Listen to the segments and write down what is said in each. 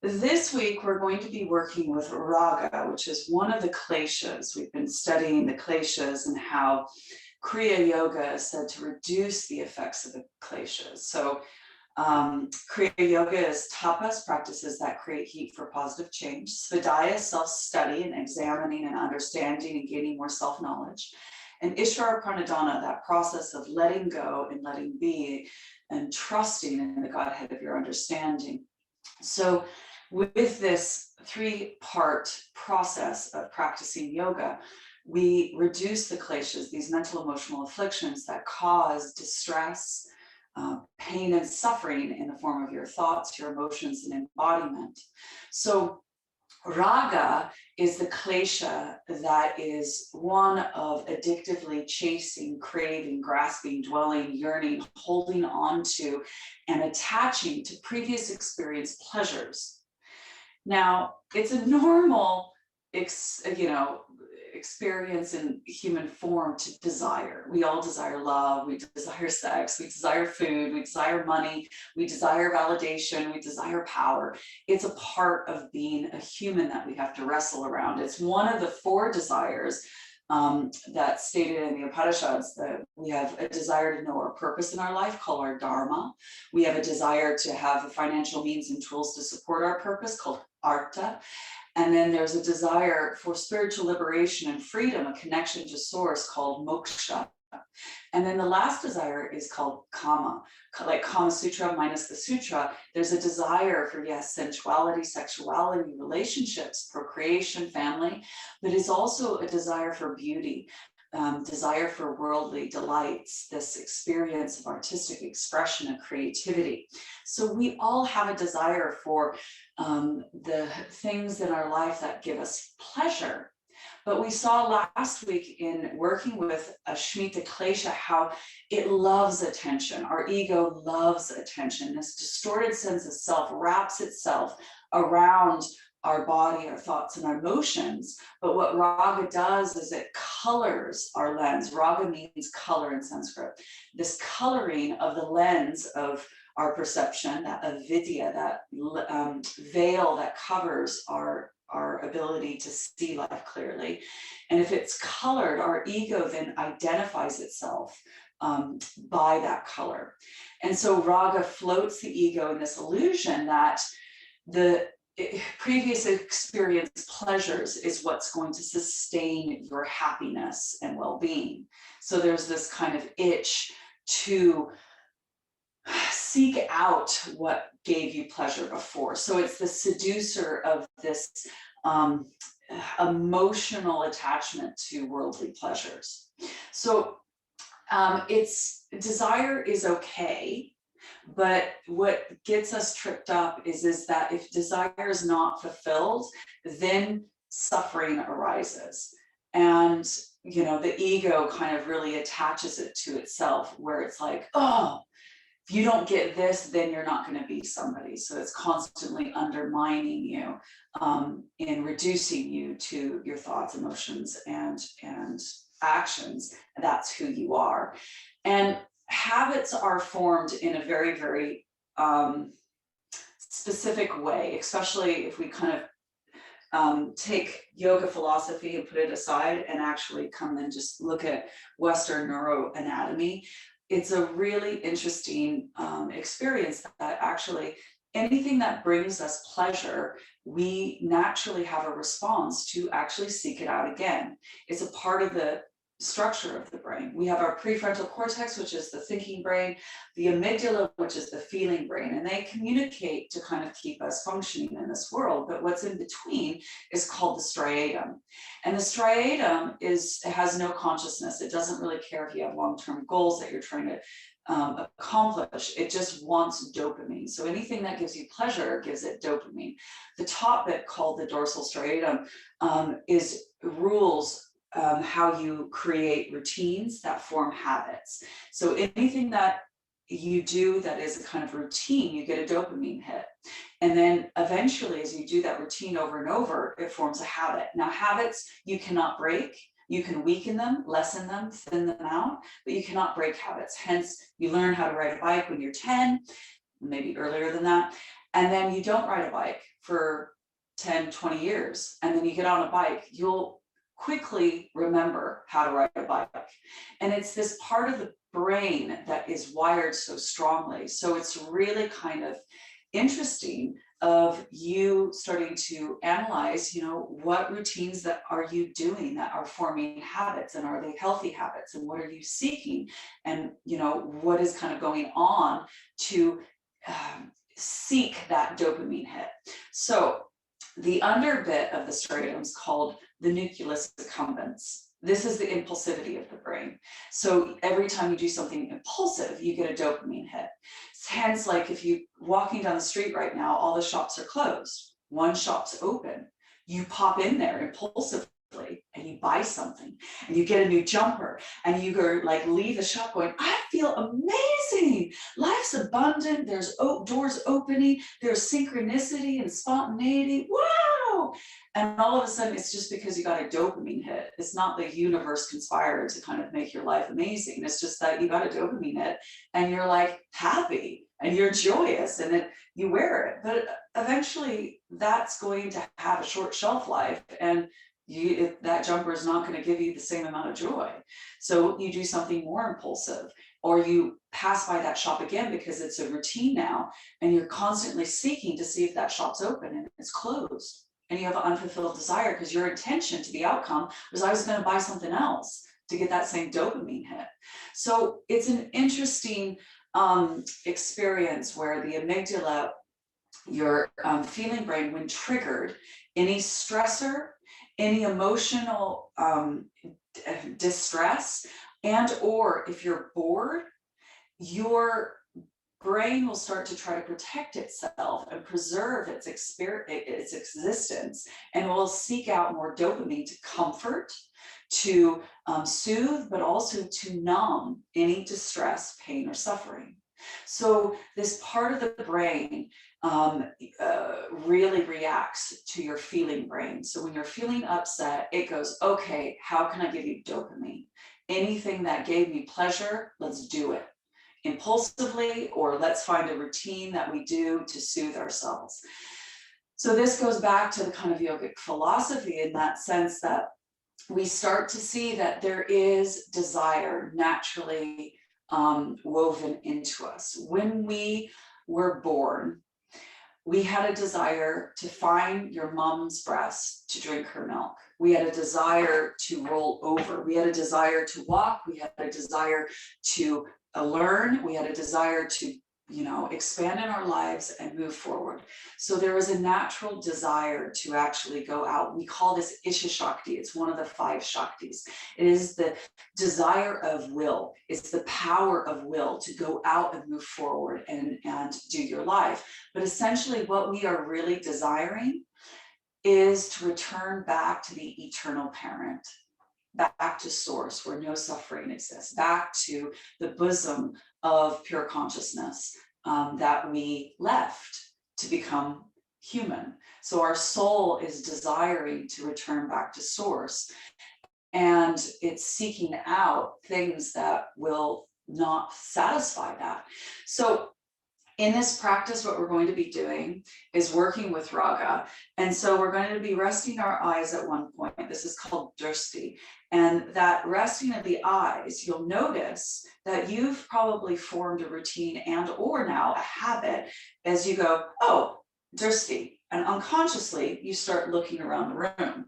This week, we're going to be working with Raga, which is one of the kleshas. We've been studying the kleshas and how Kriya Yoga is said to reduce the effects of the kleshas. So Kriya Yoga is tapas, practices that create heat for positive change. Svadhyaya is self-study and examining and understanding and gaining more self-knowledge. And Ishvara Pranadhana, that process of letting go and letting be and trusting in the Godhead of your understanding. So with this three-part process of practicing yoga, we reduce the kleshas, these mental emotional afflictions that cause distress, pain and suffering in the form of your thoughts, your emotions, and embodiment. So Raga is the klesha that is one of addictively chasing, craving, grasping, dwelling, yearning, holding on to, and attaching to previous experienced pleasures. Now, it's a normal, experience in human form to desire. We all desire love, we desire sex, we desire food, we desire money, we desire validation, we desire power. It's a part of being a human that we have to wrestle around. It's one of the four desires that's stated in the Upanishads, that we have a desire to know our purpose in our life, called our dharma. We have a desire to have the financial means and tools to support our purpose, called artha. And then there's a desire for spiritual liberation and freedom, a connection to source, called moksha. And then the last desire is called kama, like Kama Sutra minus the sutra. There's a desire for, yes, sensuality, sexuality, relationships, procreation, family, but it's also a desire for beauty, desire for worldly delights, this experience of artistic expression and creativity. So we all have a desire for the things in our life that give us pleasure. But we saw last week in working with Ashmita Klesha how it loves attention. Our ego loves attention. This distorted sense of self wraps itself around our body, our thoughts, and our emotions. But what Raga does is it colors our lens. Raga means color in Sanskrit. This coloring of the lens of our perception, that avidya, that veil that covers our ability to see life clearly. And if it's colored, our ego then identifies itself by that color. And so Raga floats the ego in this illusion that the previous experienced pleasures is what's going to sustain your happiness and well-being. So there's this kind of itch to seek out what gave you pleasure before. So it's the seducer of this emotional attachment to worldly pleasures. So its desire is okay, but what gets us tripped up is that if desire is not fulfilled, then suffering arises. And the ego kind of really attaches it to itself, where it's like, oh, if you don't get this, then you're not going to be somebody. So it's constantly undermining you and reducing you to your thoughts, emotions, and actions. That's who you are. And habits are formed in a very, very specific way, especially if we kind of take yoga philosophy and put it aside and actually come and just look at Western neuroanatomy. It's a really interesting experience that actually anything that brings us pleasure, we naturally have a response to actually seek it out again. It's a part of the structure of the brain. We have our prefrontal cortex, which is the thinking brain, the amygdala, which is the feeling brain, and they communicate to kind of keep us functioning in this world. But what's in between is called the striatum. And the striatum has no consciousness. It doesn't really care if you have long-term goals that you're trying to accomplish. It just wants dopamine. So anything that gives you pleasure gives it dopamine. The top bit, called the dorsal striatum, is rules how you create routines that form habits. So anything that you do that is a kind of routine, you get a dopamine hit. And then eventually, as you do that routine over and over, it forms a habit. Now, habits you cannot break. You can weaken them, lessen them, thin them out, but you cannot break habits. Hence, you learn how to ride a bike when you're 10, maybe earlier than that. And then you don't ride a bike for 10, 20 years. And then you get on a bike, you'll quickly remember how to ride a bike. And it's this part of the brain that is wired so strongly. So it's really kind of interesting of you starting to analyze, what routines that are you doing that are forming habits, and are they healthy habits, and what are you seeking, and what is kind of going on to seek that dopamine hit. So the under bit of the striatum is called the nucleus accumbens. This is the impulsivity of the brain. So every time you do something impulsive, you get a dopamine hit. Hence, like if you're walking down the street right now, all the shops are closed. One shop's open. You pop in there impulsively and you buy something, and you get a new jumper, and you go like leave the shop going, I feel amazing. Life's abundant. There's doors opening. There's synchronicity and spontaneity. Wow. And all of a sudden, it's just because you got a dopamine hit. It's not the universe conspired to kind of make your life amazing. It's just that you got a dopamine hit and you're like happy and you're joyous, and then you wear it. But eventually that's going to have a short shelf life, and that jumper is not going to give you the same amount of joy. So you do something more impulsive, or you pass by that shop again because it's a routine now, and you're constantly seeking to see if that shop's open, and it's closed. And you have an unfulfilled desire because your intention to the outcome was, I was going to buy something else to get that same dopamine hit. So it's an interesting experience where the amygdala, your feeling brain, when triggered, any stressor, any emotional distress, and or if you're bored, your brain will start to try to protect itself and preserve its existence, and will seek out more dopamine to comfort, to soothe, but also to numb any distress, pain, or suffering. So this part of the brain really reacts to your feeling brain. So when you're feeling upset, it goes, okay, how can I give you dopamine? Anything that gave me pleasure, let's do it impulsively, or let's find a routine that we do to soothe ourselves. So this goes back to the kind of yogic philosophy, in that sense that we start to see that there is desire naturally woven into us. When we were born, we had a desire to find your mom's breast to drink her milk. We had a desire to roll over. We had a desire to walk. We had a desire to learn. We had a desire to, expand in our lives and move forward. So there was a natural desire to actually go out. We call this Isha Shakti. It's one of the 5 Shaktis. It is the desire of will. It's the power of will to go out and move forward and do your life. But essentially what we are really desiring is to return back to the eternal parent, back to source where no suffering exists, back to the bosom of pure consciousness that we left to become human. So our soul is desiring to return back to source, and it's seeking out things that will not satisfy that. So in this practice, what we're going to be doing is working with Raga. And so we're going to be resting our eyes at one point. This is called drishti. And that resting of the eyes, you'll notice that you've probably formed a routine and or now a habit as you go, oh, drishti. And unconsciously, you start looking around the room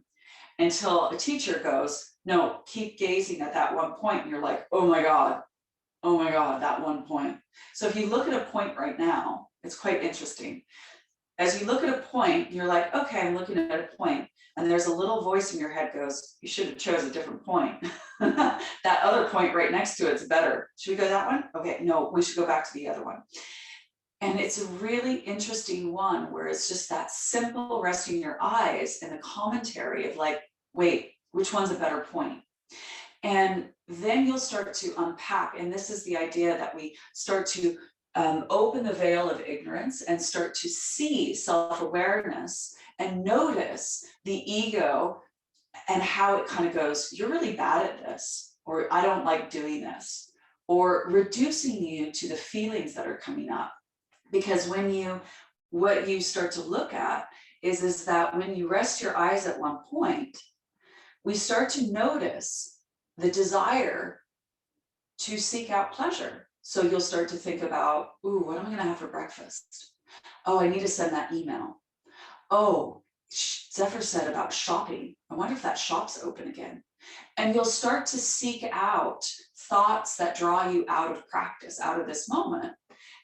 until a teacher goes, no, keep gazing at that one point. And you're like, oh my God, that one point. So if you look at a point right now, it's quite interesting. As you look at a point, you're like, okay, I'm looking at a point. And there's a little voice in your head goes, you should have chose a different point. That other point right next to it's better. Should we go that one? Okay, no, we should go back to the other one. And it's a really interesting one where it's just that simple resting your eyes and the commentary of like, wait, which one's a better point? And then you'll start to unpack. And this is the idea that we start to open the veil of ignorance and start to see self-awareness and notice the ego and how it kind of goes, you're really bad at this, or I don't like doing this, or reducing you to the feelings that are coming up. Because when you what you start to look at is that when you rest your eyes at one point, we start to notice the desire to seek out pleasure. So you'll start to think about, ooh, what am I gonna have for breakfast? Oh, I need to send that email. Oh, Zephyr said about shopping. I wonder if that shop's open again. And you'll start to seek out thoughts that draw you out of practice, out of this moment.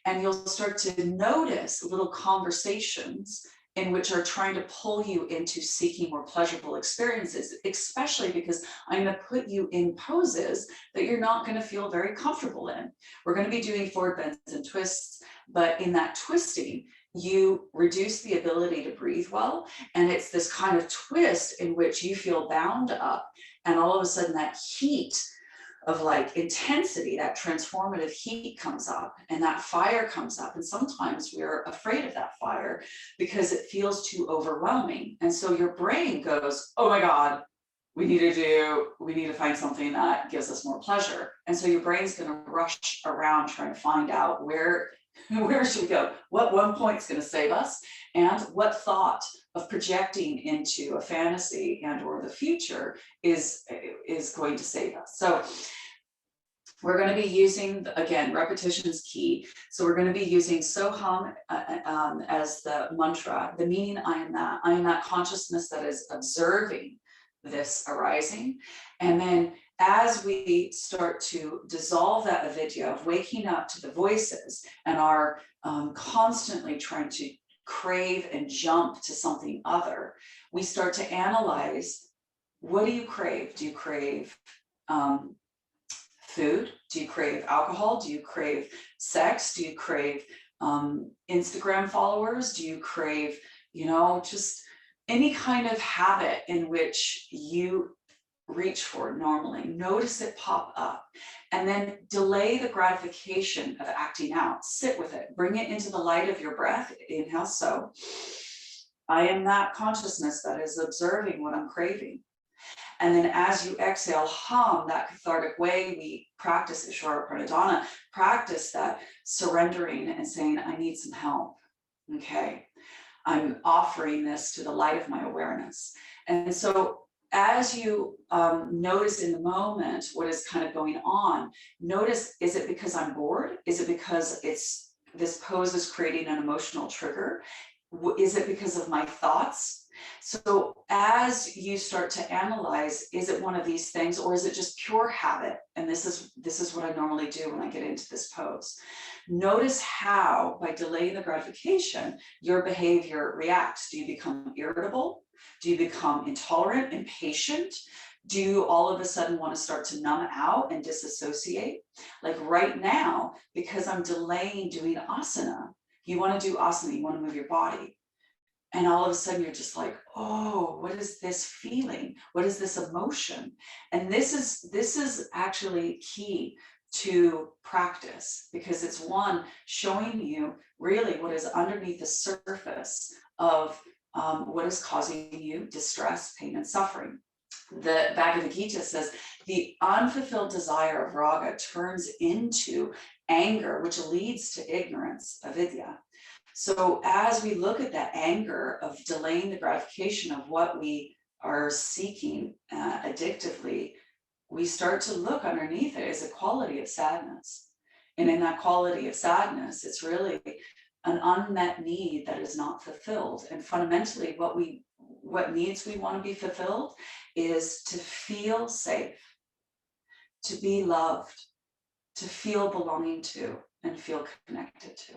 And you'll start to notice little conversations in which are trying to pull you into seeking more pleasurable experiences, especially because I'm going to put you in poses that you're not going to feel very comfortable in. We're going to be doing forward bends and twists, but in that twisting, you reduce the ability to breathe well. And it's this kind of twist in which you feel bound up. And all of a sudden that heat of like intensity, that transformative heat comes up and that fire comes up. And sometimes we're afraid of that fire because it feels too overwhelming. And so your brain goes, oh my God, we need to find something that gives us more pleasure. And so your brain's going to rush around trying to find out where should we go? What one point's going to save us? And what thought of projecting into a fantasy and or the future is going to save us? So we're going to be using, again, repetition is key. So we're going to be using Soham as the mantra. The meaning, I am that consciousness that is observing this arising. And then as we start to dissolve that avidya of waking up to the voices and are constantly trying to crave and jump to something other, we start to analyze, what do you crave? Do you crave food? Do you crave alcohol? Do you crave sex? Do you crave Instagram followers? Do you crave, just any kind of habit in which you reach for normally? Notice it pop up and then delay the gratification of acting out. Sit with it, bring it into the light of your breath. Inhale, so I am that consciousness that is observing what I'm craving. And then as you exhale, hum that cathartic way we practice Ishvara Pranadhana, practice that surrendering and saying, I need some help. Okay, I'm offering this to the light of my awareness. And so as you notice in the moment what is kind of going on, notice, is it because I'm bored? Is it because this pose is creating an emotional trigger? Is it because of my thoughts? So as you start to analyze, is it one of these things, or is it just pure habit? And this is what I normally do when I get into this pose. Notice how, by delaying the gratification, your behavior reacts. Do you become irritable? Do you become intolerant, impatient? Do you all of a sudden want to start to numb out and disassociate? Like right now, because I'm delaying doing asana, you want to do asana, you want to move your body. And all of a sudden you're just like, oh, what is this feeling? What is this emotion? And this is actually key to practice, because it's one, showing you really what is underneath the surface of what is causing you distress, pain, and suffering. The Bhagavad Gita says the unfulfilled desire of raga turns into anger, which leads to ignorance, avidya. So as we look at that anger of delaying the gratification of what we are seeking addictively, we start to look underneath it as a quality of sadness. And in that quality of sadness, it's really an unmet need that is not fulfilled. And fundamentally, what needs we want to be fulfilled is to feel safe, to be loved, to feel belonging to, and feel connected to.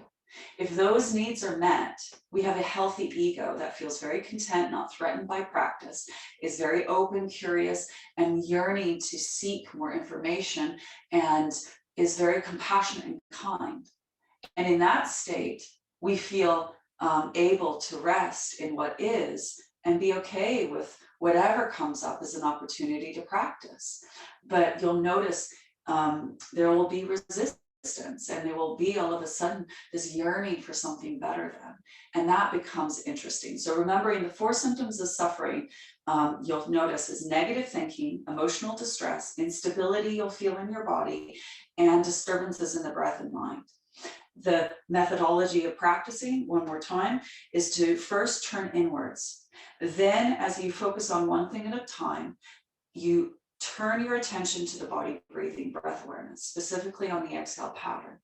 If those needs are met, we have a healthy ego that feels very content, not threatened by practice, is very open, curious, and yearning to seek more information, and is very compassionate and kind. And in that state, we feel able to rest in what is and be okay with whatever comes up as an opportunity to practice. But you'll notice there will be resistance, and there will be all of a sudden this yearning for something better than, and that becomes interesting. So remembering the 4 symptoms of suffering, you'll notice is negative thinking, emotional distress, instability you'll feel in your body, and disturbances in the breath and mind. the methodology of practicing, one more time, is to first turn inwards. Then as you focus on one thing at a time, you turn your attention to the body breathing, breath awareness, specifically on the exhale pattern.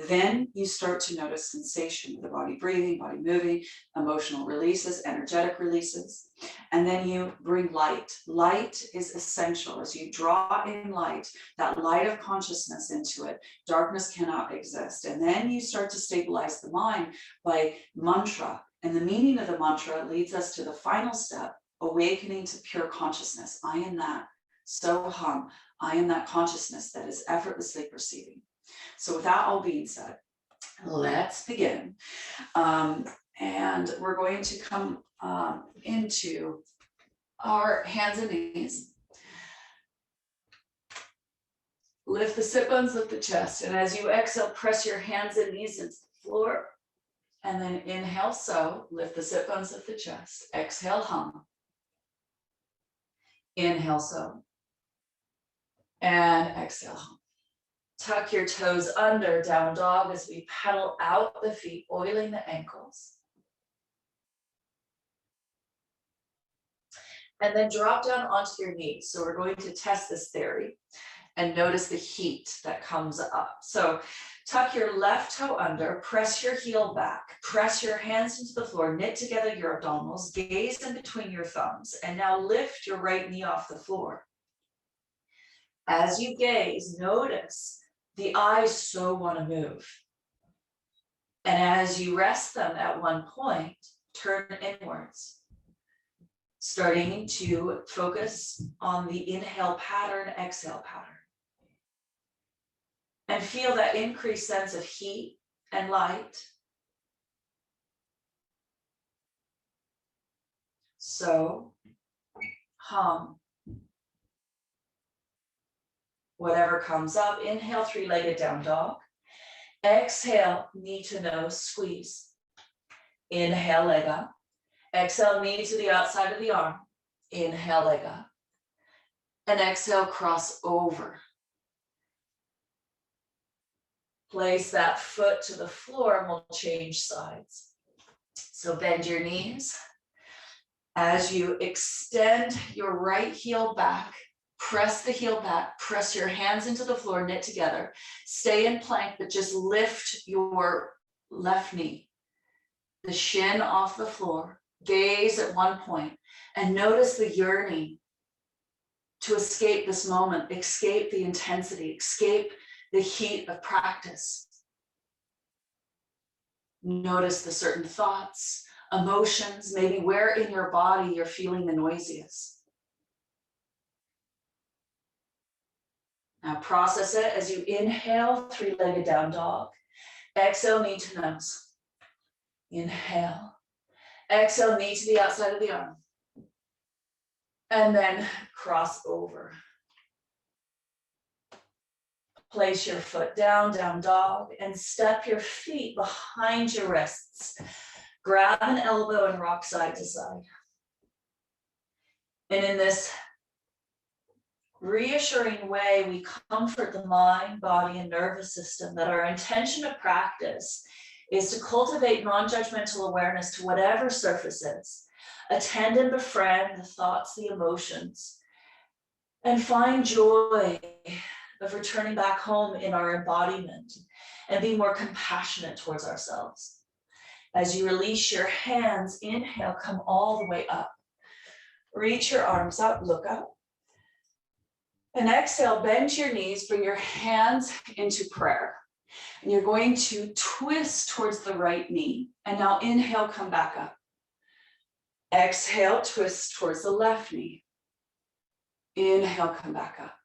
Then you start to notice sensation of the body breathing, body moving, emotional releases, energetic releases. And then you bring light. Light is essential. As you draw in light, that light of consciousness into it, darkness cannot exist. And then you start to stabilize the mind by mantra. And the meaning of the mantra leads us to the final step, awakening to pure consciousness. I am that. So hum, I am that consciousness that is effortlessly perceiving. So with that all being said, let's begin. And we're going to come into our hands and knees. Lift the sit bones, lift the chest. And as you exhale, press your hands and knees into the floor. And then inhale, so lift the sit bones, lift the chest. Exhale, hum. Inhale, so. And exhale. Tuck your toes under, down dog as we pedal out the feet, oiling the ankles. And then drop down onto your knees. So we're going to test this theory and notice the heat that comes up. So tuck your left toe under, press your heel back, press your hands into the floor, knit together your abdominals, gaze in between your thumbs, and now lift your right knee off the floor. As you gaze, notice the eyes so want to move. And as you rest them at one point, turn inwards, starting to focus on the inhale pattern, exhale pattern. And feel that increased sense of heat and light. So, hum. Whatever comes up, inhale, three-legged down dog. Exhale, knee to nose, squeeze. Inhale, leg up. Exhale, knee to the outside of the arm. Inhale, leg up. And exhale, cross over. Place that foot to the floor and we'll change sides. So bend your knees. As you extend your right heel back, press the heel back, press your hands into the floor, knit together. Stay in plank, but just lift your left knee, the shin off the floor. Gaze at one point and notice the yearning to escape this moment, escape the intensity, escape the heat of practice. Notice the certain thoughts, emotions, maybe where in your body you're feeling the noisiest. Now process it as you inhale, three-legged down dog. Exhale, knee to nose. Inhale. Exhale, knee to the outside of the arm. And then cross over. Place your foot down, down dog, and step your feet behind your wrists. Grab an elbow and rock side to side. And in this reassuring way, we comfort the mind, body, and nervous system that our intention of practice is to cultivate non-judgmental awareness to whatever surfaces, attend and befriend the thoughts, the emotions, and find joy of returning back home in our embodiment and be more compassionate towards ourselves. As you release your hands, inhale, come all the way up. Reach your arms up, look up. And exhale, bend your knees, bring your hands into prayer. And you're going to twist towards the right knee. And now inhale, come back up. Exhale, twist towards the left knee. Inhale, come back up.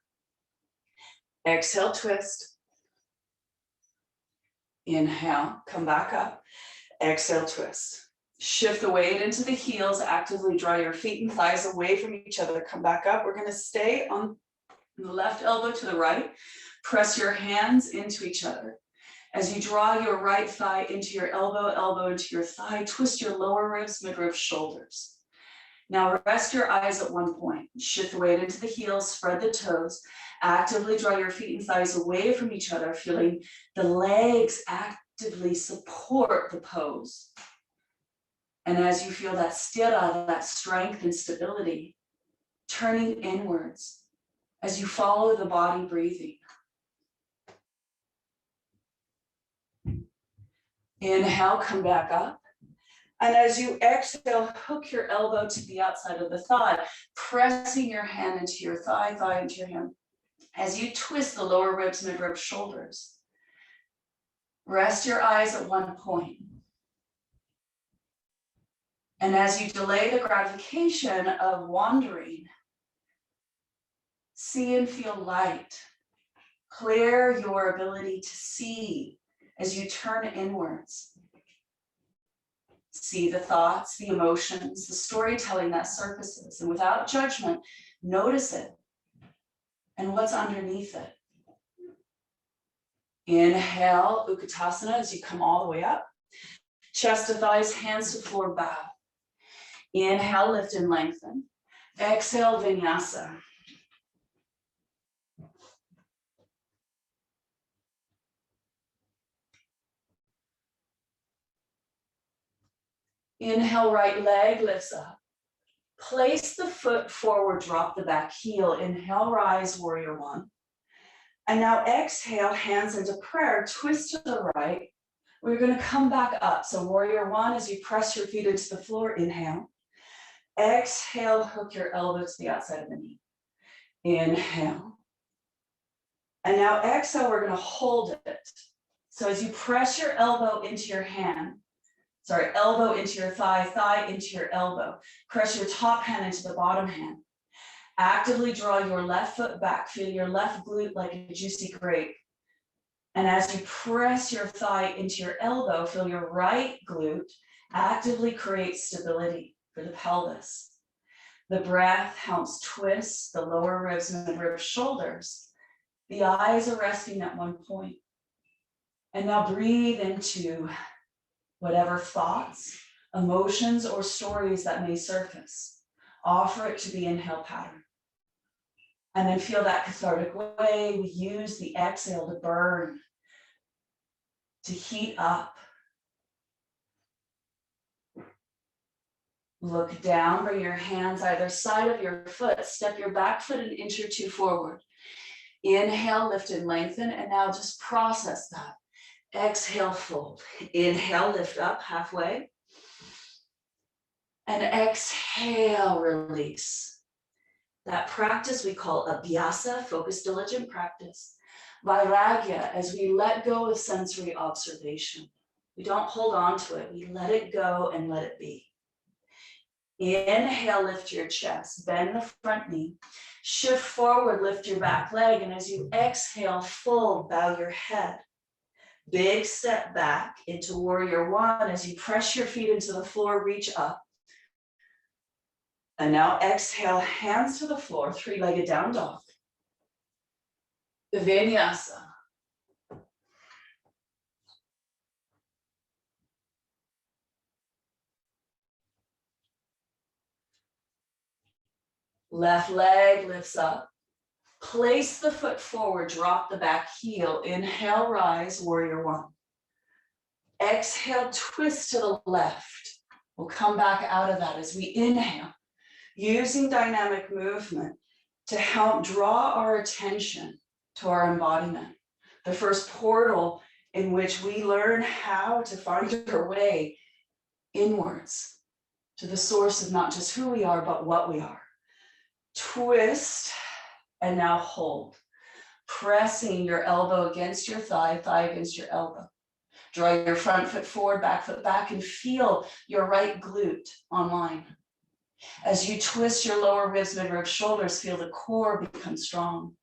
Exhale, twist. Inhale, come back up. Exhale, twist. Shift the weight into the heels. Actively draw your feet and thighs away from each other. Come back up. We're going to stay on the left elbow to the right. Press your hands into each other. As you draw your right thigh into your elbow, elbow into your thigh, twist your lower ribs, midriff, shoulders. Now rest your eyes at one point. Shift the weight into the heels, spread the toes. Actively draw your feet and thighs away from each other, feeling the legs actively support the pose. And as you feel that stira, that strength and stability, turning inwards as you follow the body breathing. Inhale, come back up. And as you exhale, hook your elbow to the outside of the thigh, pressing your hand into your thigh, thigh into your hand. As you twist the lower ribs, mid-ribs, shoulders, rest your eyes at one point. And as you delay the gratification of wandering, see and feel light. Clear your ability to see as you turn inwards. See the thoughts, the emotions, the storytelling that surfaces, and without judgment, notice it and what's underneath it. Inhale, Utkatasana, as you come all the way up. Chest to thighs, hands to floor, bow. Inhale, lift and lengthen. Exhale, Vinyasa. Inhale, right leg lifts up. Place the foot forward, drop the back heel. Inhale, rise, warrior one. And now exhale, hands into prayer, twist to the right. We're going to come back up. So warrior one, as you press your feet into the floor, inhale. Exhale, hook your elbow to the outside of the knee. Inhale. And now exhale, we're going to hold it. So as you press your elbow into your hand, elbow into your thigh, thigh into your elbow. Press your top hand into the bottom hand. Actively draw your left foot back. Feel your left glute like a juicy grape. And as you press your thigh into your elbow, feel your right glute actively create stability for the pelvis. The breath helps twist the lower ribs, mid-ribs, shoulders. The eyes are resting at one point. And now breathe into whatever thoughts, emotions, or stories that may surface. Offer it to the inhale pattern. And then feel that cathartic way. We use the exhale to burn, to heat up. Look down, bring your hands either side of your foot. Step your back foot an inch or two forward. Inhale, lift and lengthen, and now just process that. Exhale, fold. Inhale, lift up halfway. And exhale, release. That practice we call abhyasa, focused, diligent practice. Vairagya, as we let go of sensory observation. We don't hold on to it. We let it go and let it be. Inhale, lift your chest, bend the front knee. Shift forward, lift your back leg. And as you exhale, fold, bow your head. Big step back into warrior one. As you press your feet into the floor, reach up. And now exhale, hands to the floor, three-legged down dog. Vinyasa. Left leg lifts up. Place the foot forward, drop the back heel. Inhale, rise, warrior one. Exhale, twist to the left. We'll come back out of that as we inhale, using dynamic movement to help draw our attention to our embodiment. The first portal in which we learn how to find our way inwards to the source of not just who we are, but what we are. Twist, and now hold. Pressing your elbow against your thigh, thigh against your elbow. Draw your front foot forward, back foot back, and feel your right glute online. As you twist your lower ribs, mid-ribs, shoulders, feel the core become strong.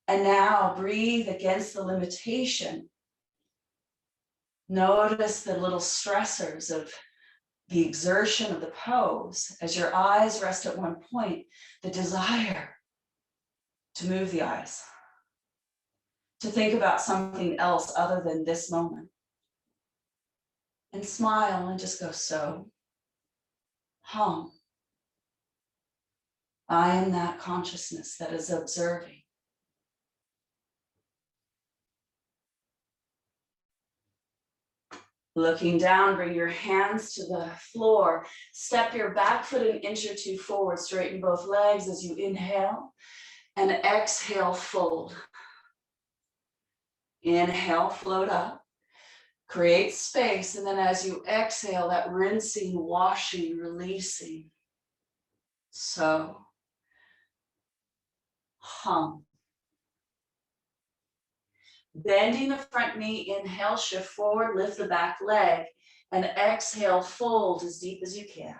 And now breathe against the limitation. Notice the little stressors of the exertion of the pose. As your eyes rest at one point, the desire to move the eyes, to think about something else other than this moment. And smile and just go, so, hum. I am that consciousness that is observing. Looking down, bring your hands to the floor. Step your back foot an inch or two forward, straighten both legs as you inhale, and exhale, fold. Inhale, float up. Create space, and then as you exhale, that rinsing, washing, releasing. So, hum. Bending the front knee, inhale, shift forward, lift the back leg, and exhale, fold as deep as you can.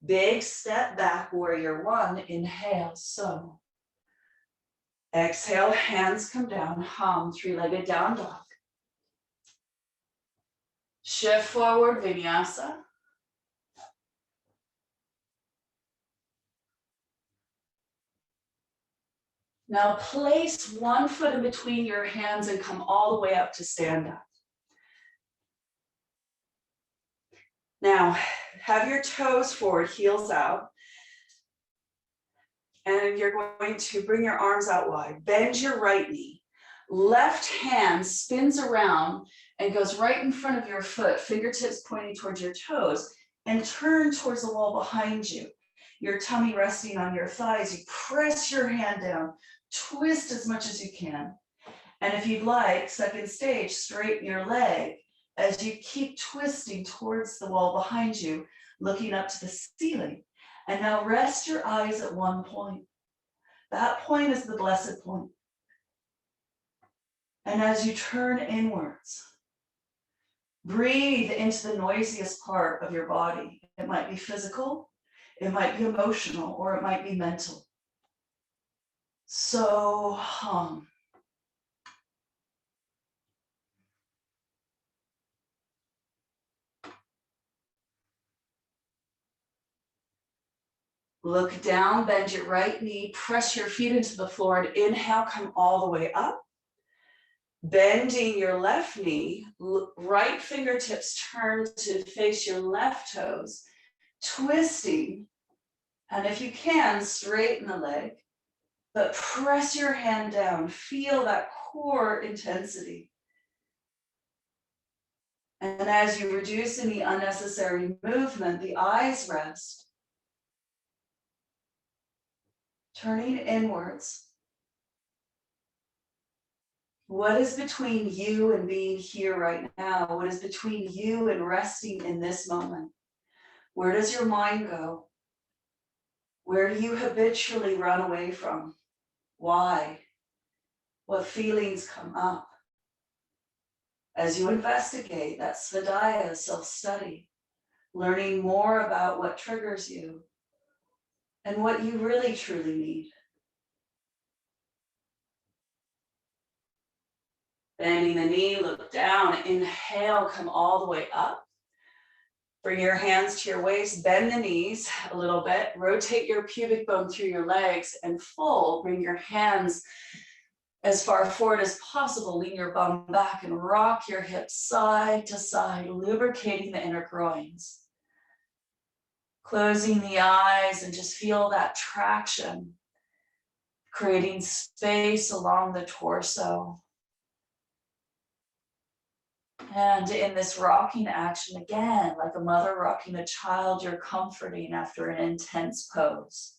Big step back, warrior one, inhale, so. Exhale, hands come down, hum, three-legged down dog. Shift forward, vinyasa. Now place one foot in between your hands and come all the way up to stand up. Now, have your toes forward, heels out. And you're going to bring your arms out wide. Bend your right knee. Left hand spins around and goes right in front of your foot, fingertips pointing towards your toes, and turn towards the wall behind you. Your tummy resting on your thighs. You press your hand down, twist as much as you can. And if you'd like, second stage, straighten your leg as you keep twisting towards the wall behind you, looking up to the ceiling. And now rest your eyes at one point. That point is the blessed point. And as you turn inwards, breathe into the noisiest part of your body. It might be physical, it might be emotional, or it might be mental. So hum. Look down, bend your right knee, press your feet into the floor, and inhale, come all the way up. Bending your left knee, right fingertips turn to face your left toes, twisting, and if you can, straighten the leg, but press your hand down, feel that core intensity. And as you reduce any unnecessary movement, the eyes rest. Turning inwards. What is between you and being here right now? What is between you and resting in this moment? Where does your mind go? Where do you habitually run away from? Why? What feelings come up? As you investigate, that svadhyaya, self-study, learning more about what triggers you and what you really truly need. Bending the knee, look down, inhale, come all the way up. Bring your hands to your waist, bend the knees a little bit, rotate your pubic bone through your legs and fold. Bring your hands as far forward as possible, lean your bum back and rock your hips side to side, lubricating the inner groins. Closing the eyes and just feel that traction, creating space along the torso. And in this rocking action, again, like a mother rocking a child, you're comforting after an intense pose.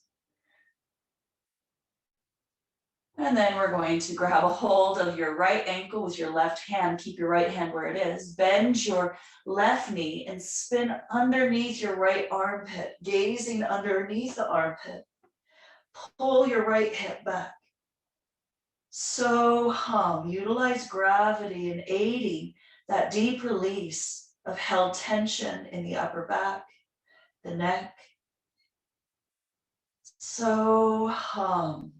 And then we're going to grab a hold of your right ankle with your left hand. Keep your right hand where it is. Bend your left knee and spin underneath your right armpit, gazing underneath the armpit. Pull your right hip back. So hum. Utilize gravity in aiding that deep release of held tension in the upper back, the neck. So hum.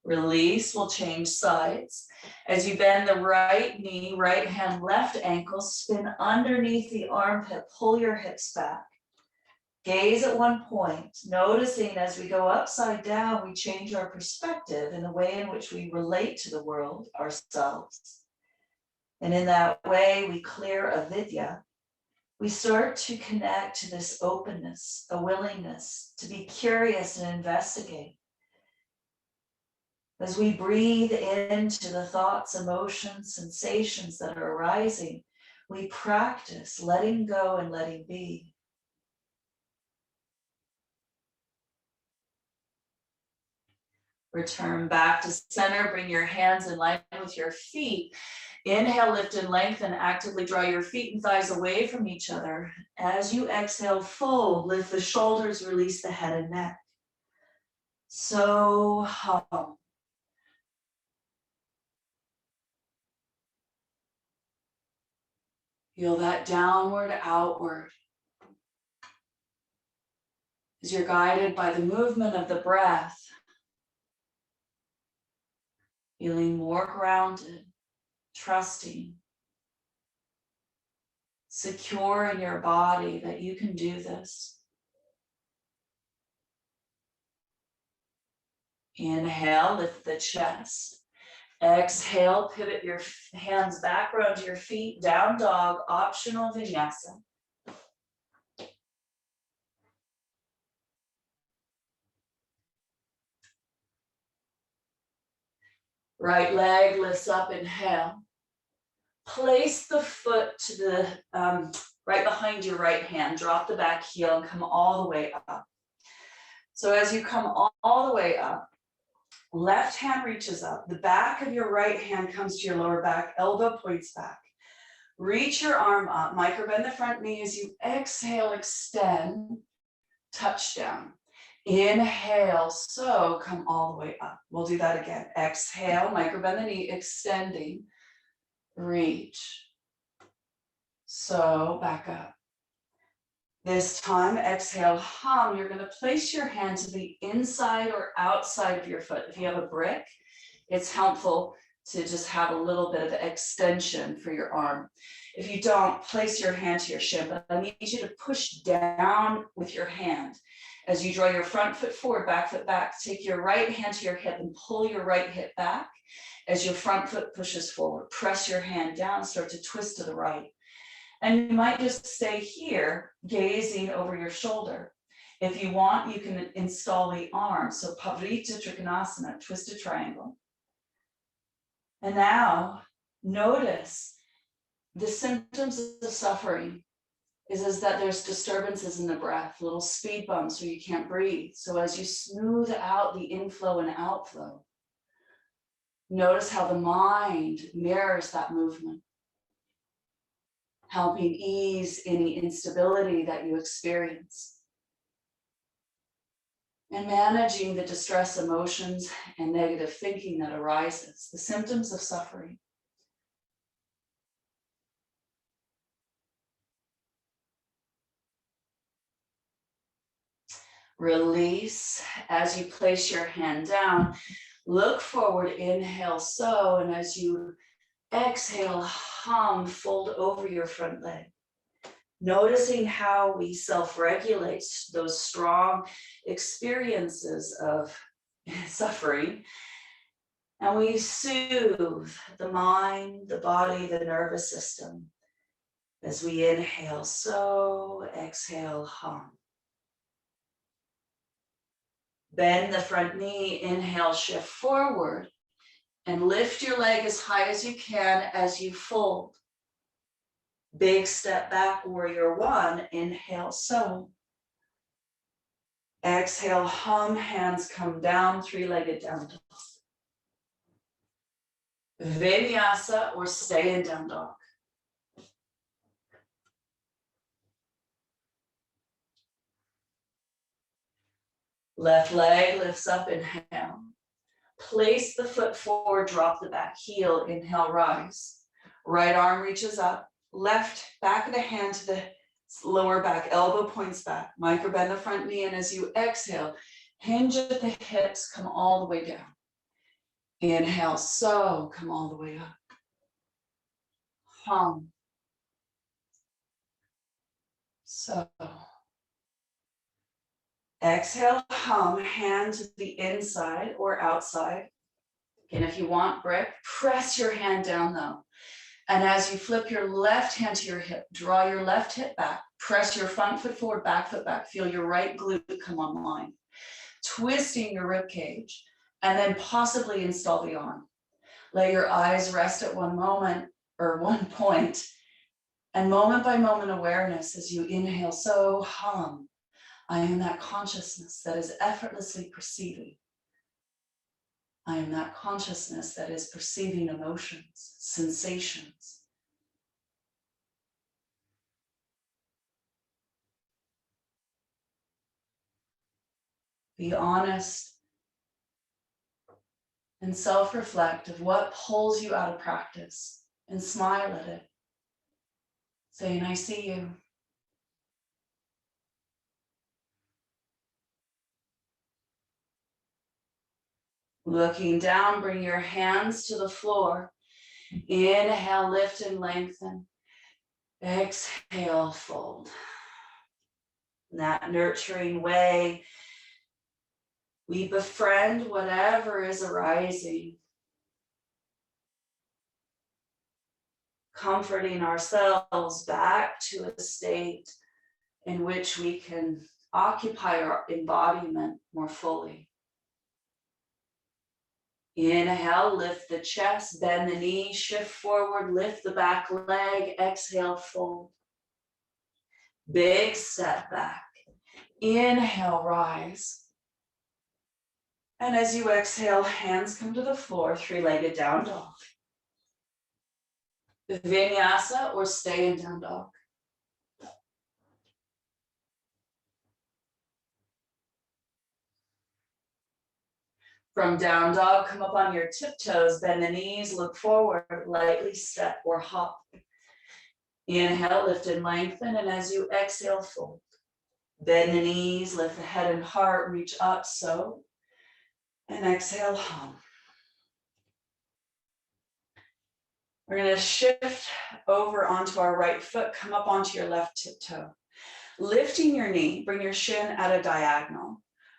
Release, we'll change sides. As you bend the right knee, right hand, left ankle, spin underneath the armpit, pull your hips back. Gaze at one point, noticing as we go upside down, we change our perspective in the way in which we relate to the world, ourselves. And in that way, we clear avidya. We start to connect to this openness, a willingness to be curious and investigate. As we breathe into the thoughts, emotions, sensations that are arising, we practice letting go and letting be. Return back to center, bring your hands in line with your feet. Inhale, lift and lengthen, actively draw your feet and thighs away from each other. As you exhale, fold, lift the shoulders, release the head and neck. So hum. Feel that downward, outward. As you're guided by the movement of the breath, feeling more grounded, trusting, secure in your body that you can do this. Inhale, lift the chest. Exhale, pivot your hands back around your feet, down dog, optional vinyasa. Right leg lifts up, inhale. Place the foot to the right behind your right hand. Drop the back heel and come all the way up. So as you come all the way up, left hand reaches up. The back of your right hand comes to your lower back, elbow points back. Reach your arm up, micro bend the front knee as you exhale, extend, touchdown. Inhale, so come all the way up. We'll do that again. Exhale, micro bend the knee, extending, reach. So back up. This time, exhale, hum. You're going to place your hand to the inside or outside of your foot. If you have a brick, it's helpful to just have a little bit of extension for your arm. If you don't, place your hand to your shin, but I need you to push down with your hand. As you draw your front foot forward, back foot back, take your right hand to your hip and pull your right hip back. As your front foot pushes forward, press your hand down, start to twist to the right. And you might just stay here, gazing over your shoulder. If you want, you can install the arm. So Pavrita Trikonasana, twisted triangle. And now notice the symptoms of suffering is that there's disturbances in the breath, little speed bumps where you can't breathe. So as you smooth out the inflow and outflow, notice how the mind mirrors that movement, helping ease any instability that you experience. And managing the distress emotions and negative thinking that arises, the symptoms of suffering. Release as you place your hand down. Look forward, inhale, so, and as you exhale, hum, fold over your front leg. Noticing how we self-regulate those strong experiences of suffering. And we soothe the mind, the body, the nervous system. As we inhale, so, exhale, hum. Bend the front knee, inhale, shift forward, and lift your leg as high as you can as you fold. Big step back, warrior one, inhale, so. Exhale, hum, hands come down, three-legged down dog. Vinyasa or stay in down dog. Left leg lifts up, inhale. Place the foot forward, drop the back heel, inhale, rise. Right arm reaches up, left back of the hand to the lower back, elbow points back, micro bend the front knee, and as you exhale, hinge at the hips, come all the way down. Inhale, so, come all the way up. Hum. So. Exhale, hum, hand to the inside or outside. And if you want brick, press your hand down though. And as you flip your left hand to your hip, draw your left hip back, press your front foot forward, back foot back, feel your right glute come online. Twisting your rib cage. And then possibly install the arm. Let your eyes rest at one moment or one point, and moment by moment awareness as you inhale, so hum. I am that consciousness that is effortlessly perceiving. I am that consciousness that is perceiving emotions, sensations. Be honest and self-reflect of what pulls you out of practice and smile at it, saying, I see you. Looking down, bring your hands to the floor. Inhale, lift and lengthen. Exhale, fold. In that nurturing way, we befriend whatever is arising, comforting ourselves back to a state in which we can occupy our embodiment more fully. Inhale, lift the chest, bend the knee, shift forward, lift the back leg, exhale, fold. Big step back. Inhale, rise. And as you exhale, hands come to the floor, three-legged down dog. Vinyasa or stay in down dog. From down dog, come up on your tiptoes, bend the knees, look forward, lightly step or hop. Inhale, lift and lengthen, and as you exhale, fold. Bend the knees, lift the head and heart, reach up, so. And exhale, hum. We're going to shift over onto our right foot, come up onto your left tiptoe. Lifting your knee, bring your shin at a diagonal.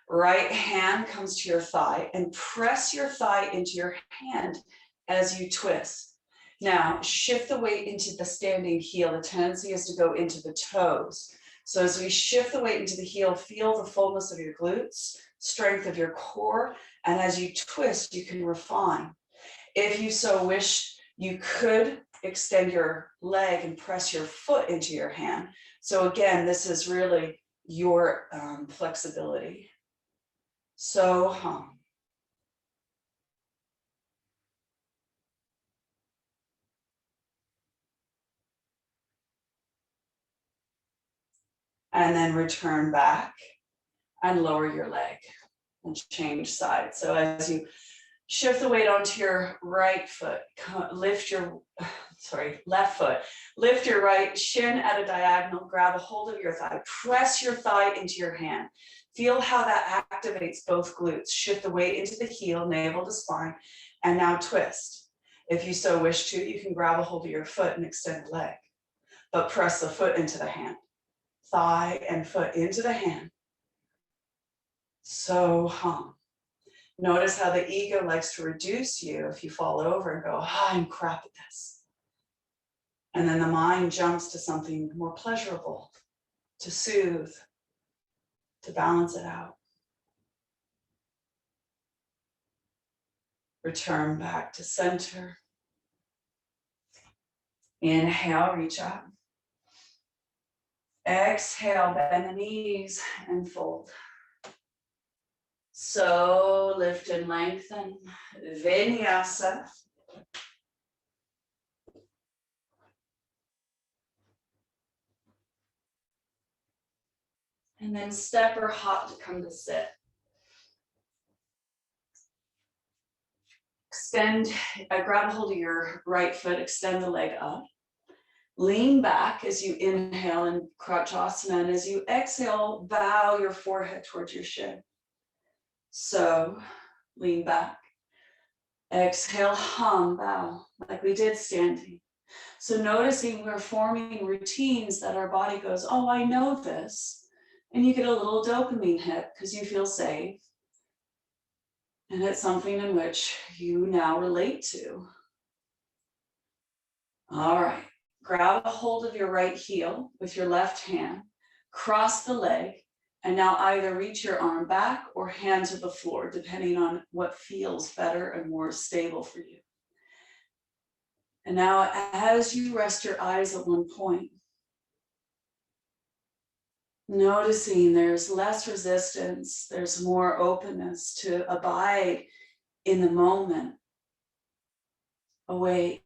Right hand comes to your thigh and press your thigh into your hand as you twist. Now, shift the weight into the standing heel. The tendency is to go into the toes. So as we shift the weight into the heel, feel the fullness of your glutes, strength of your core, and as you twist, you can refine. If you so wish, you could extend your leg and press your foot into your hand. So again, this is really your flexibility. So hum. And then return back and lower your leg and change sides. So as you shift the weight onto your right foot, lift your, left foot, lift your right shin at a diagonal, grab a hold of your thigh, press your thigh into your hand. Feel how that activates both glutes. Shift the weight into the heel, navel to spine, and now twist. If you so wish to, you can grab a hold of your foot and extend the leg, but press the foot into the hand. Thigh and foot into the hand. So hum. Notice how the ego likes to reduce you if you fall over and go, I'm crap at this. And then the mind jumps to something more pleasurable, to soothe, to balance it out. Return back to center. Inhale, reach up. Exhale, bend the knees and fold. So lift and lengthen. Vinyasa. And then step or hop to come to sit. Extend, grab a hold of your right foot, extend the leg up. Lean back as you inhale in Krachasana, and as you exhale, bow your forehead towards your shin. So lean back. Exhale, hum, bow, like we did standing. So noticing we're forming routines that our body goes, oh, I know this. And you get a little dopamine hit because you feel safe. And it's something in which you now relate to. All right, grab a hold of your right heel with your left hand, cross the leg, And now either reach your arm back or hand to the floor, depending on what feels better and more stable for you. And now as you rest your eyes at one point, noticing there's less resistance, there's more openness to abide in the moment, awake.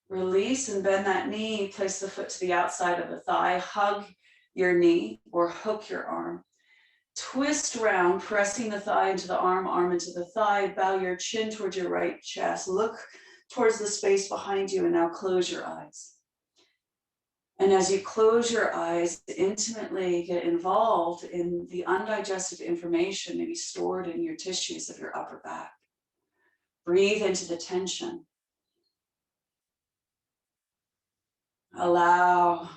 Release and bend that knee, place the foot to the outside of the thigh, hug your knee or hook your arm. Twist around, pressing the thigh into the arm, arm into the thigh, bow your chin towards your right chest, look towards the space behind you, and now close your eyes. And as you close your eyes, intimately get involved in the undigested information maybe stored in your tissues of your upper back. Breathe into the tension. Allow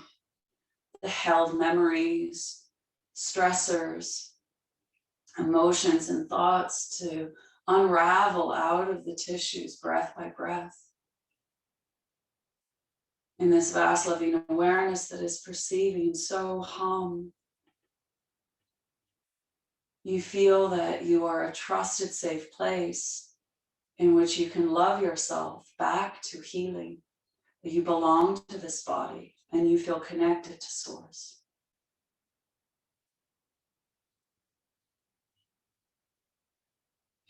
the held memories, stressors, emotions, and thoughts to unravel out of the tissues breath by breath. In this vast loving awareness that is perceiving, so hum. You feel that you are a trusted, safe place in which you can love yourself back to healing, that you belong to this body and you feel connected to Source.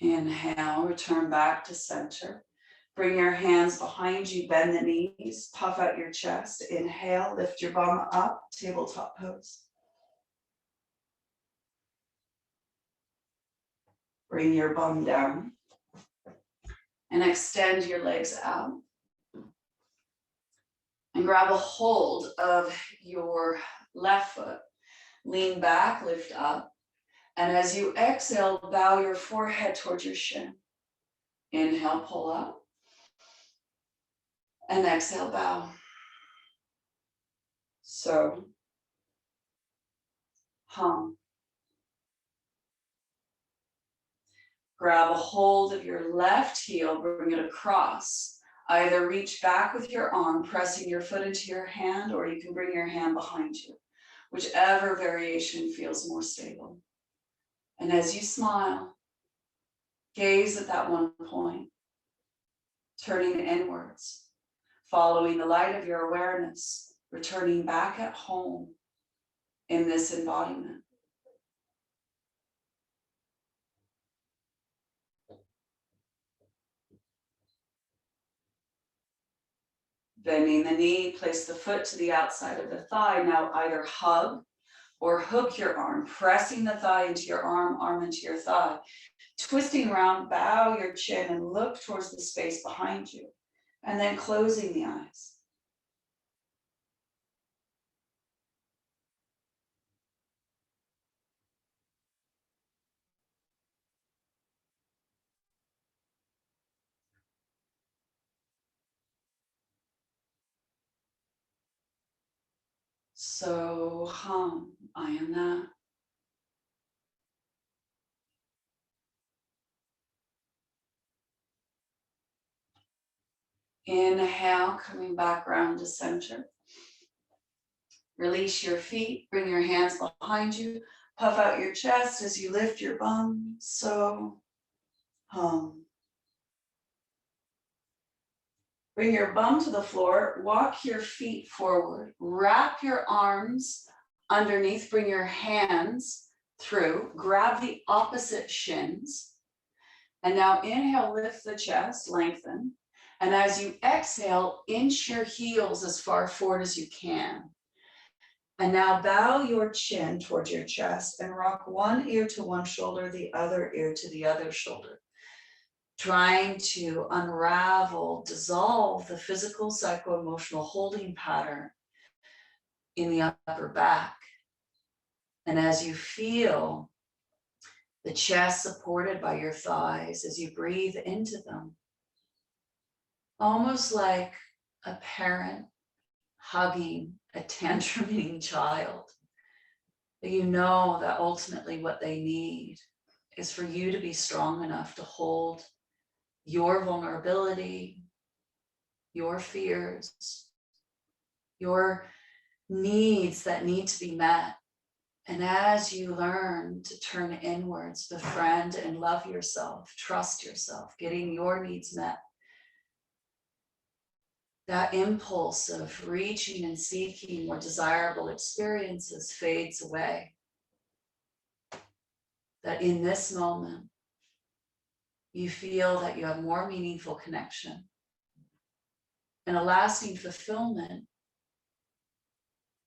Inhale, return back to center. Bring your hands behind you, bend the knees, puff out your chest. Inhale, lift your bum up, tabletop pose. Bring your bum down and extend your legs out. And grab a hold of your left foot. Lean back, lift up. And as you exhale, bow your forehead towards your shin. Inhale, pull up. And exhale, bow. So, hum. Grab a hold of your left heel, bring it across. Either reach back with your arm, pressing your foot into your hand, or you can bring your hand behind you, whichever variation feels more stable. And as you smile, gaze at that one point, turning inwards, following the light of your awareness, returning back at home in this embodiment. Bending the knee, place the foot to the outside of the thigh. Now either hug or hook your arm, pressing the thigh into your arm, arm into your thigh. Twisting around, bow your chin and look towards the space behind you. And then closing the eyes. So hum, I am that. Inhale, coming back around to center. Release your feet, bring your hands behind you, puff out your chest as you lift your bum. So hum. Bring your bum to the floor, walk your feet forward, wrap your arms underneath, bring your hands through, grab the opposite shins. And now inhale, lift the chest, lengthen. And as you exhale, inch your heels as far forward as you can. And now bow your chin towards your chest and rock one ear to one shoulder, the other ear to the other shoulder. Trying to unravel, dissolve the physical, psycho-emotional holding pattern in the upper back. And as you feel the chest supported by your thighs, as you breathe into them, almost like a parent hugging a tantruming child, that you know that ultimately what they need is for you to be strong enough to hold your vulnerability, your fears, your needs that need to be met. And as you learn to turn inwards, befriend and love yourself, trust yourself, getting your needs met, that impulse of reaching and seeking more desirable experiences fades away. That in this moment, you feel that you have more meaningful connection and a lasting fulfillment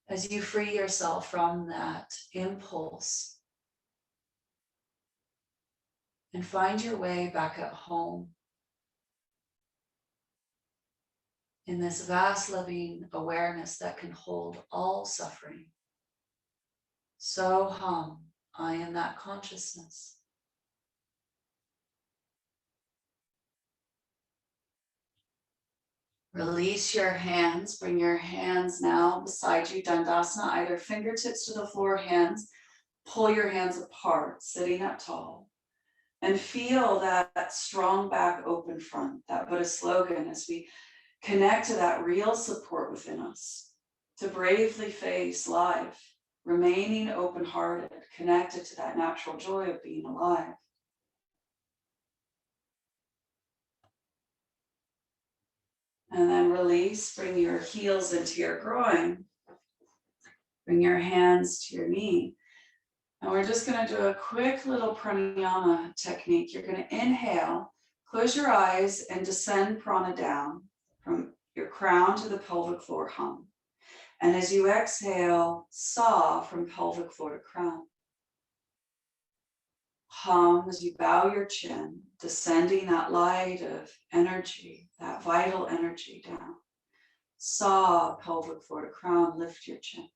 as you free yourself from that impulse and find your way back at home in this vast loving awareness that can hold all suffering. So hum, I am that consciousness. Release your hands, bring your hands now beside you, Dandasana, either fingertips to the floor, hands, pull your hands apart, sitting up tall. And feel that strong back, open front, that Buddha slogan as we connect to that real support within us, to bravely face life, remaining open-hearted, connected to that natural joy of being alive. And then release, bring your heels into your groin, bring your hands to your knee. And we're just going to do a quick little pranayama technique. You're going to inhale, close your eyes, and descend prana down from your crown to the pelvic floor, hum. And as you exhale, saw from pelvic floor to crown. Hum as you bow your chin, descending that light of energy, that vital energy down. Saw pelvic floor to crown, lift your chin.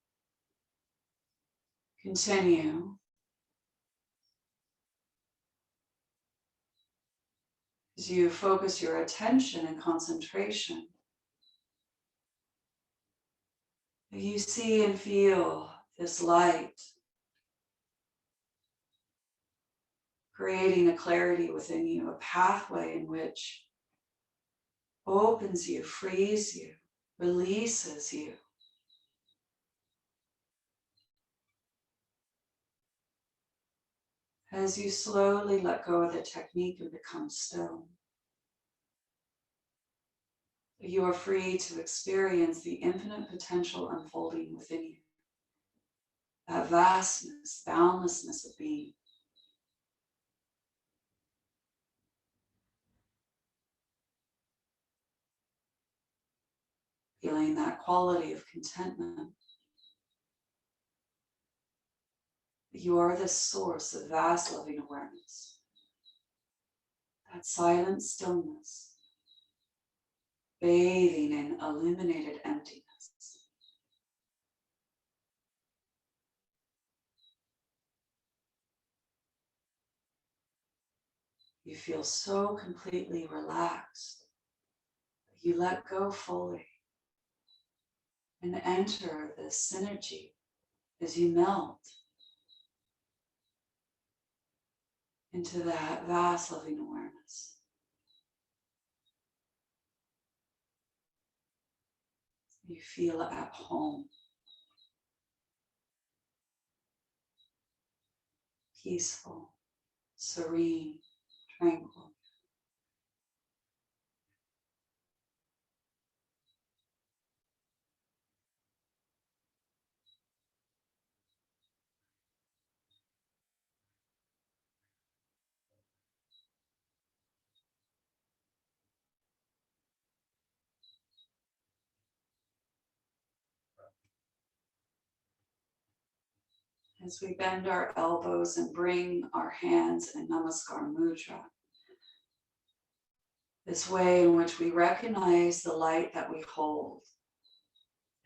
Continue. As you focus your attention and concentration, you see and feel this light, creating a clarity within you, a pathway in which opens you, frees you, releases you. As you slowly let go of the technique and become still, you are free to experience the infinite potential unfolding within you. That vastness, boundlessness of being. Feeling that quality of contentment. You are the source of vast loving awareness. That silent stillness, bathing in illuminated emptiness. You feel so completely relaxed that you let go fully and enter this synergy as you melt into that vast loving awareness. You feel at home, peaceful, serene, tranquil. As we bend our elbows and bring our hands in Namaskar Mudra, this way in which we recognize the light that we hold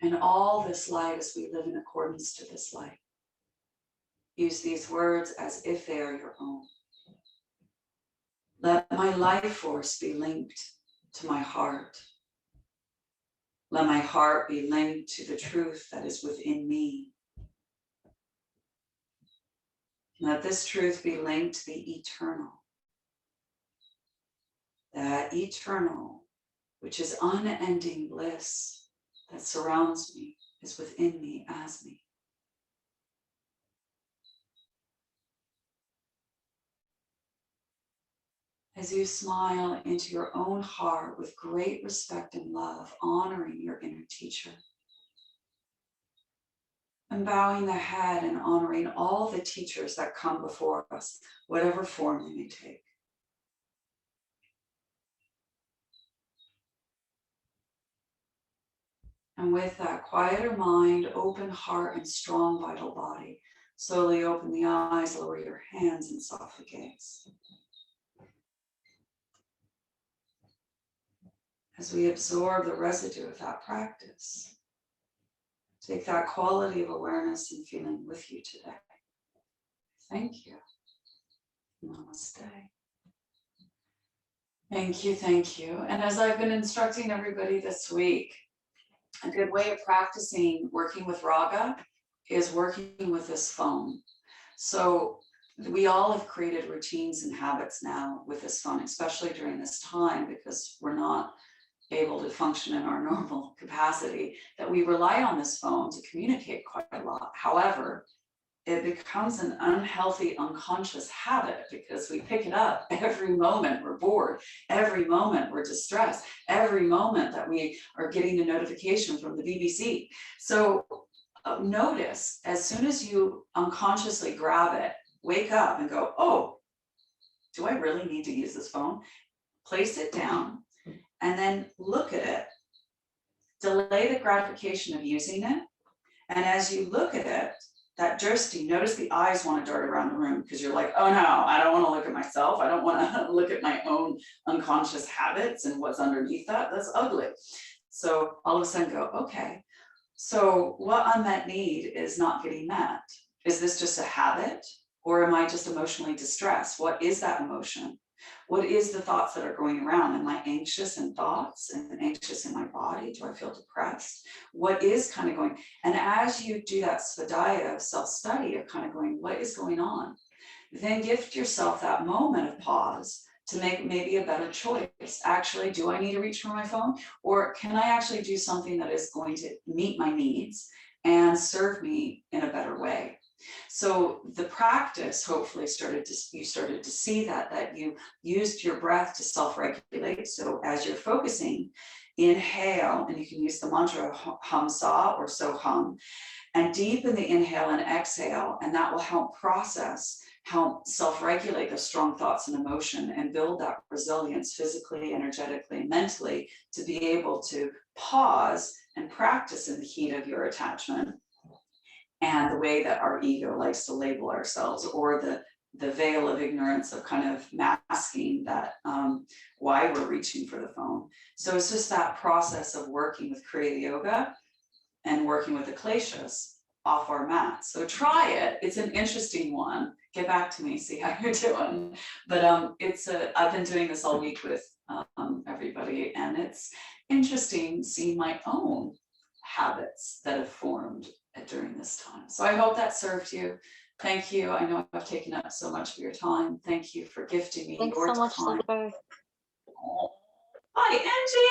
and all this light as we live in accordance to this light. Use these words as if they are your own. Let my life force be linked to my heart. Let my heart be linked to the truth that is within me. Let this truth be linked to the eternal. That eternal which is unending bliss that surrounds me, is within me as me. As you smile into your own heart with great respect and love, honoring your inner teacher, and bowing the head and honoring all the teachers that come before us, whatever form they may take. And with that quieter mind, open heart, and strong vital body, slowly open the eyes, lower your hands, and softly gaze. As we absorb the residue of that practice, take that quality of awareness and feeling with you today. Thank you. Namaste. Thank you, thank you. And as I've been instructing everybody this week, a good way of practicing working with Raga is working with this phone. So we all have created routines and habits now with this phone, especially during this time, because we're not able to function in our normal capacity, that we rely on this phone to communicate quite a lot. However, it becomes an unhealthy, unconscious habit because we pick it up every moment we're bored, every moment we're distressed, every moment that we are getting a notification from the BBC. So notice, as soon as you unconsciously grab it, wake up and go, oh, do I really need to use this phone? Place it down and then look at it. Delay the gratification of using it. And as you look at it, that drishti, notice the eyes want to dart around the room because you're like, oh no, I don't want to look at myself. I don't want to look at my own unconscious habits and what's underneath that. That's ugly. So all of a sudden go, okay, so what unmet need is not getting met? Is this just a habit, or am I just emotionally distressed? What is that emotion? What is the thoughts that are going around? Am I anxious in thoughts and anxious in my body? Do I feel depressed? What is kind of going? And as you do that svadhyaya, self-study of kind of going, what is going on? Then gift yourself that moment of pause to make maybe a better choice. Actually, do I need to reach for my phone? Or can I actually do something that is going to meet my needs and serve me in a better way? So the practice hopefully you started to see that you used your breath to self-regulate. So as you're focusing, inhale, and you can use the mantra hum sa or so hum, and deepen the inhale and exhale, and that will help help self-regulate those strong thoughts and emotion and build that resilience physically, energetically, mentally to be able to pause and practice in the heat of your attachment. And the way that our ego likes to label ourselves, or the veil of ignorance of kind of masking that why we're reaching for the phone. So it's just that process of working with Kriya Yoga and working with the kleshas off our mat. So try it. It's an interesting one. Get back to me, see how you're doing. But I've been doing this all week with everybody, and it's interesting seeing my own habits that have formed during this time. So I hope that served you. Thank you. I know I've taken up so much of your time. Thank you for gifting me Thanks your so much, time. Zephyr. Hi, Angie.